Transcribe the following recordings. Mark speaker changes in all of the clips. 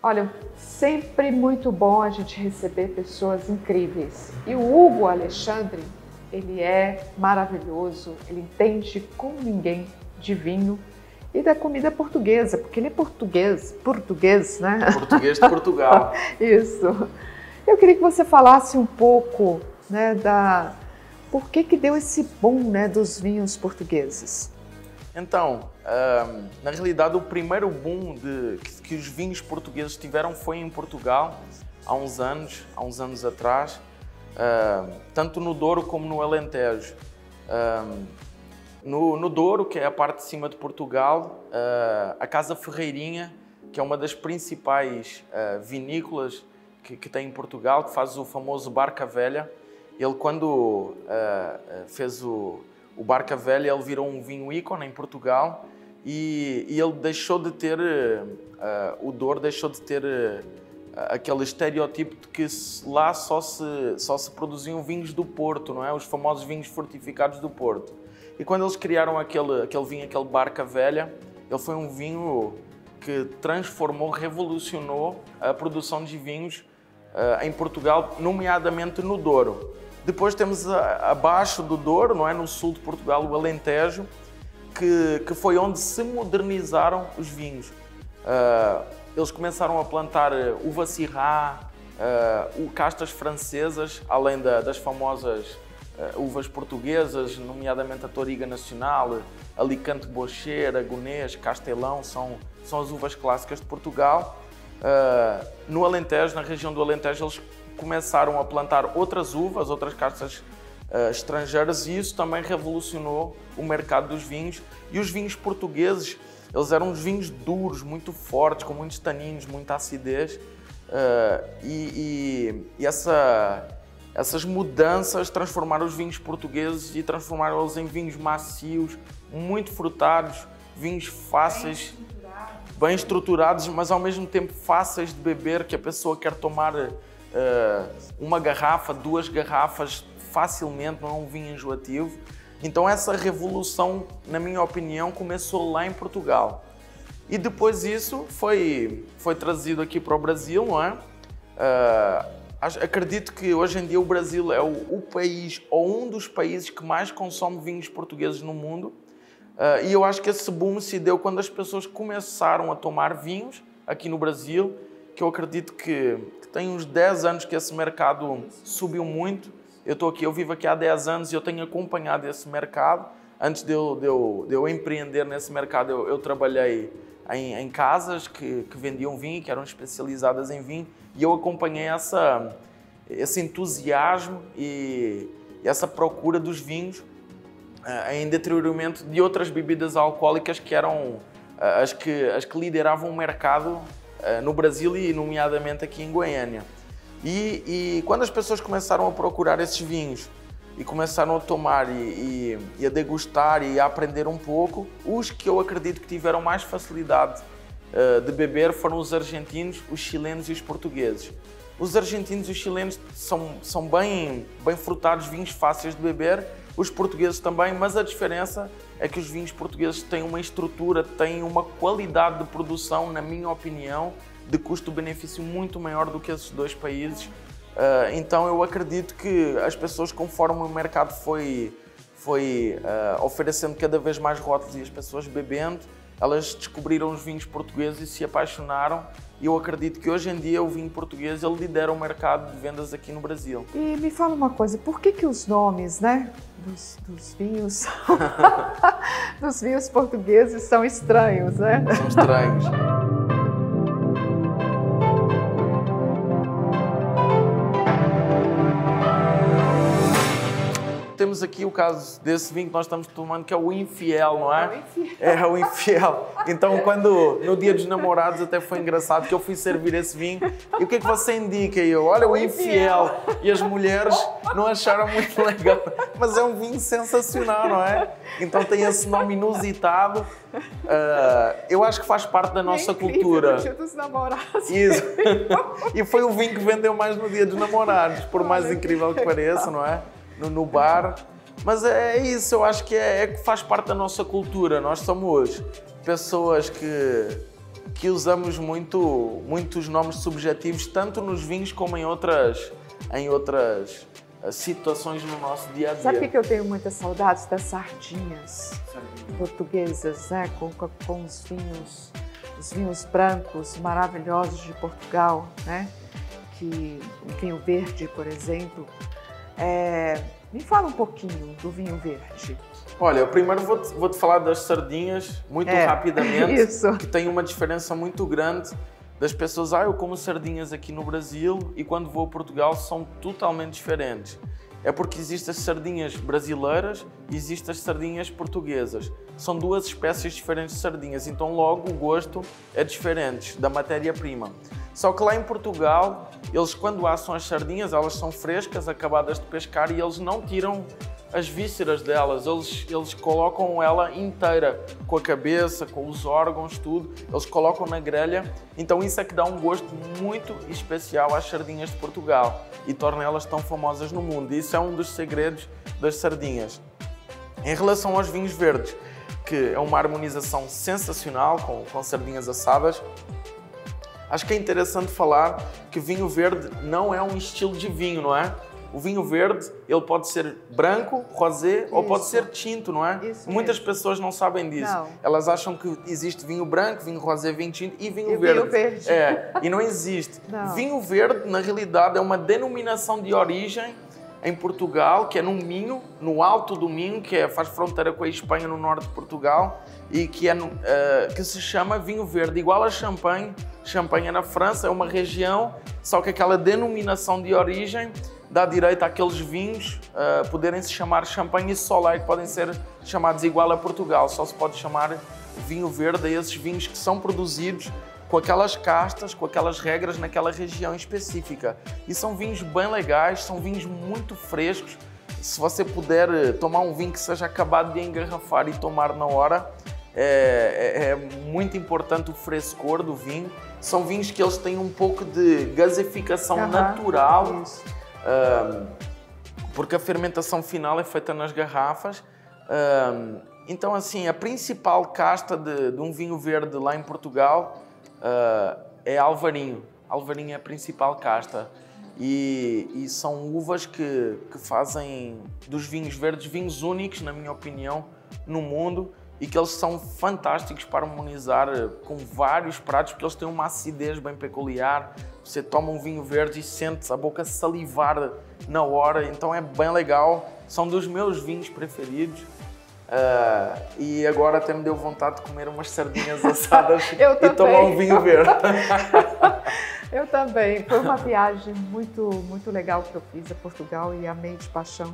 Speaker 1: Olha, sempre muito bom a gente receber pessoas incríveis. E o Hugo Alexandre, ele é maravilhoso, ele entende como ninguém de vinho e da comida portuguesa, porque ele é português, né?
Speaker 2: Português de Portugal.
Speaker 1: Isso. Eu queria que você falasse um pouco, né, por que deu esse boom, né, dos vinhos portugueses.
Speaker 2: Então, na realidade, o primeiro boom que os vinhos portugueses tiveram foi em Portugal, há uns anos atrás, tanto no Douro como no Alentejo. No Douro, que é a parte de cima de Portugal, a Casa Ferreirinha, que é uma das principais vinícolas que tem em Portugal, que faz o famoso Barca Velha. Ele, quando fez o Barca Velha, ele virou um vinho ícone em Portugal e ele deixou de ter, o Douro deixou de ter aquele estereótipo de que lá só se produziam vinhos do Porto, não é? Os famosos vinhos fortificados do Porto. E quando eles criaram aquele vinho, aquele Barca Velha, ele foi um vinho que transformou, revolucionou a produção de vinhos em Portugal, nomeadamente no Douro. Depois temos abaixo do Douro, não é? No sul de Portugal, o Alentejo, que foi onde se modernizaram os vinhos. Eles começaram a plantar uva Syrah, castas francesas, além das famosas uvas portuguesas, nomeadamente a Touriga Nacional, Alicante Bocher, Agonês, Castelão, são as uvas clássicas de Portugal. No Alentejo, na região do Alentejo, eles começaram a plantar outras uvas, outras castas estrangeiras, e isso também revolucionou o mercado dos vinhos. E os vinhos portugueses, eles eram uns vinhos duros, muito fortes, com muitos taninos, muita acidez, e essas mudanças transformaram os vinhos portugueses e transformaram-os em vinhos macios, muito frutados, vinhos fáceis, bem estruturados, mas ao mesmo tempo fáceis de beber, que a pessoa quer tomar uma garrafa, 2 garrafas facilmente, não é um vinho enjoativo. Então essa revolução, na minha opinião, começou lá em Portugal. E depois isso foi trazido aqui para o Brasil, não é? Acredito que hoje em dia o Brasil é o país, ou um dos países que mais consome vinhos portugueses no mundo. E eu acho que esse boom se deu quando as pessoas começaram a tomar vinhos aqui no Brasil, que eu acredito que tem uns 10 anos que esse mercado subiu muito. Eu vivo aqui há 10 anos e eu tenho acompanhado esse mercado. Antes de eu empreender nesse mercado, eu trabalhei em casas que vendiam vinho, que eram especializadas em vinho, e eu acompanhei esse entusiasmo e essa procura dos vinhos em detrimento de outras bebidas alcoólicas que eram as que lideravam o mercado no Brasil e nomeadamente aqui em Goiânia. E quando as pessoas começaram a procurar esses vinhos e começaram a tomar e a degustar e a aprender um pouco, os que eu acredito que tiveram mais facilidade de beber foram os argentinos, os chilenos e os portugueses. Os argentinos e os chilenos são bem frutados, vinhos fáceis de beber, os portugueses também, mas a diferença é que os vinhos portugueses têm uma estrutura, têm uma qualidade de produção, na minha opinião, de custo-benefício muito maior do que esses dois países. Então eu acredito que as pessoas, conforme o mercado foi oferecendo cada vez mais rótulos e as pessoas bebendo, elas descobriram os vinhos portugueses e se apaixonaram. E eu acredito que hoje em dia o vinho português ele lidera o mercado de vendas aqui no Brasil.
Speaker 1: E me fala uma coisa, por que os nomes, né, dos vinhos dos vinhos portugueses são estranhos, né?
Speaker 2: São estranhos. Temos aqui o caso desse vinho que nós estamos tomando, que é o Infiel, não é? É o Infiel. Então, no dia dos namorados, até foi engraçado que eu fui servir esse vinho. E o que é que você indica? E eu, olha, o Infiel. E as mulheres não acharam muito legal. Mas é um vinho sensacional, não é? Então tem esse nome inusitado. Eu acho que faz parte da nossa cultura.
Speaker 1: No dia dos namorados.
Speaker 2: Isso. E foi o vinho que vendeu mais no dia dos namorados, por mais incrível que pareça, não é? No bar, mas é isso, eu acho que faz parte da nossa cultura. Nós somos pessoas que que usamos muitos nomes subjetivos, tanto nos vinhos como em outras situações no nosso dia a dia.
Speaker 1: Sabe o que eu tenho muitas saudades? Das sardinhas portuguesas, né? Com os vinhos brancos maravilhosos de Portugal, né? Que o vinho verde, por exemplo. Me fala um pouquinho do vinho verde.
Speaker 2: Olha, eu primeiro vou te falar das sardinhas, muito rapidamente,
Speaker 1: isso.
Speaker 2: Que tem uma diferença muito grande das pessoas. Eu como sardinhas aqui no Brasil e quando vou a Portugal são totalmente diferentes. É porque existem as sardinhas brasileiras e existem as sardinhas portuguesas. São duas espécies diferentes de sardinhas, então logo o gosto é diferente da matéria-prima. Só que lá em Portugal, eles quando assam as sardinhas, elas são frescas, acabadas de pescar, e eles não tiram as vísceras delas, eles colocam ela inteira, com a cabeça, com os órgãos, tudo, eles colocam na grelha, então isso é que dá um gosto muito especial às sardinhas de Portugal e torna elas tão famosas no mundo. Isso é um dos segredos das sardinhas. Em relação aos vinhos verdes, que é uma harmonização sensacional com sardinhas assadas, acho que é interessante falar que vinho verde não é um estilo de vinho, não é? O vinho verde, ele pode ser branco, rosé ou pode ser tinto, não é? Muitas pessoas não sabem disso.
Speaker 1: Não.
Speaker 2: Elas acham que existe vinho branco, vinho rosé, vinho tinto e vinho verde. E não existe.
Speaker 1: Não.
Speaker 2: Vinho verde, na realidade, é uma denominação de origem em Portugal, que é no Minho, no alto do Minho, que faz fronteira com a Espanha, no norte de Portugal, e que se chama vinho verde, igual a Champagne. Champagne é na França, é uma região, só que aquela denominação de origem dá direito àqueles vinhos poderem se chamar Champagne e Soleil, que podem ser chamados igual a Portugal. Só se pode chamar vinho verde a esses vinhos que são produzidos com aquelas castas, com aquelas regras naquela região específica. E são vinhos bem legais, são vinhos muito frescos. Se você puder tomar um vinho que seja acabado de engarrafar e tomar na hora, é muito importante o frescor do vinho. São vinhos que eles têm um pouco de gasificação natural, porque a fermentação final é feita nas garrafas. Então, assim, a principal casta de um vinho verde lá em Portugal é Alvarinho. Alvarinho é a principal casta. E são uvas que fazem dos vinhos verdes vinhos únicos, na minha opinião, no mundo, e que eles são fantásticos para harmonizar com vários pratos, porque eles têm uma acidez bem peculiar. Você toma um vinho verde e sente a boca salivar na hora, então é bem legal. São dos meus vinhos preferidos. E agora até me deu vontade de comer umas sardinhas assadas e tomar um vinho verde.
Speaker 1: Eu também. Foi uma viagem muito, muito legal que eu fiz a Portugal e amei de paixão.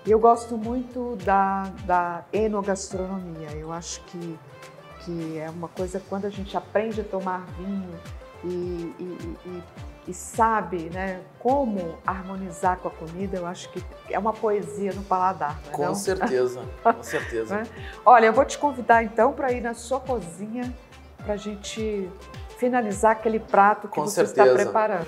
Speaker 1: E eu gosto muito da enogastronomia. Eu acho que é uma coisa, quando a gente aprende a tomar vinho e sabe, né, como harmonizar com a comida, eu acho que é uma poesia no paladar, não é?
Speaker 2: Com certeza, com certeza.
Speaker 1: Olha, eu vou te convidar então para ir na sua cozinha para a gente finalizar aquele prato que você está preparando.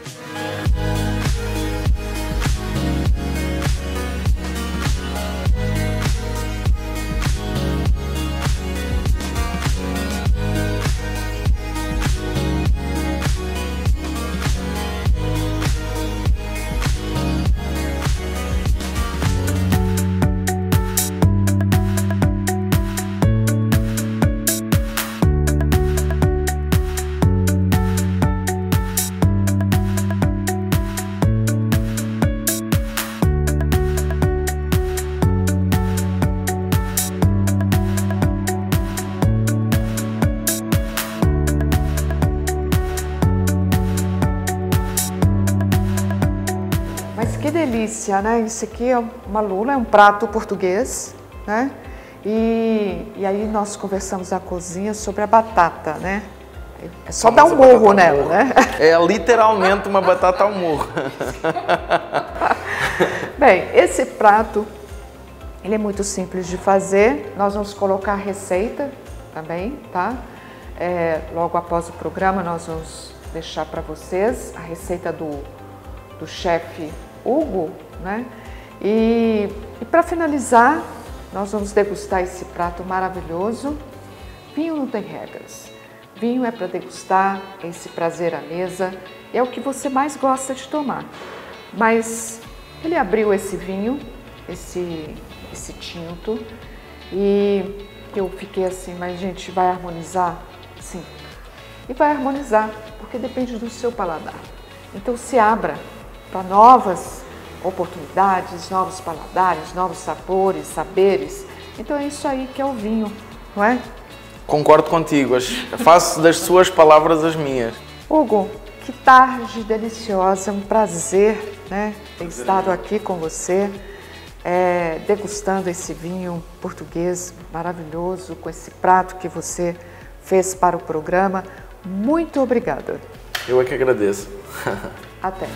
Speaker 1: Que delícia, né? Isso aqui é uma lula, é um prato português, né? E aí nós conversamos na cozinha sobre a batata, né? É só dar um murro nela, né?
Speaker 2: É literalmente uma batata ao murro.
Speaker 1: Bem, esse prato, ele é muito simples de fazer. Nós vamos colocar a receita também, tá? Logo após o programa, nós vamos deixar para vocês a receita do chefe Hugo, né? E para finalizar, nós vamos degustar esse prato maravilhoso. Vinho não tem regras. Vinho é para degustar, é esse prazer à mesa, é o que você mais gosta de tomar. Mas ele abriu esse vinho, esse tinto, e eu fiquei assim, mas gente, vai harmonizar? Sim. E vai harmonizar, porque depende do seu paladar. Então se abra para novas oportunidades, novos paladares, novos sabores, saberes. Então é isso aí que é o vinho, não é?
Speaker 2: Concordo contigo, faço das suas palavras as minhas.
Speaker 1: Hugo, que tarde deliciosa, um prazer, né, ter estado aqui com você, degustando esse vinho português maravilhoso, com esse prato que você fez para o programa. Muito obrigada.
Speaker 2: Eu é que agradeço.
Speaker 1: Até.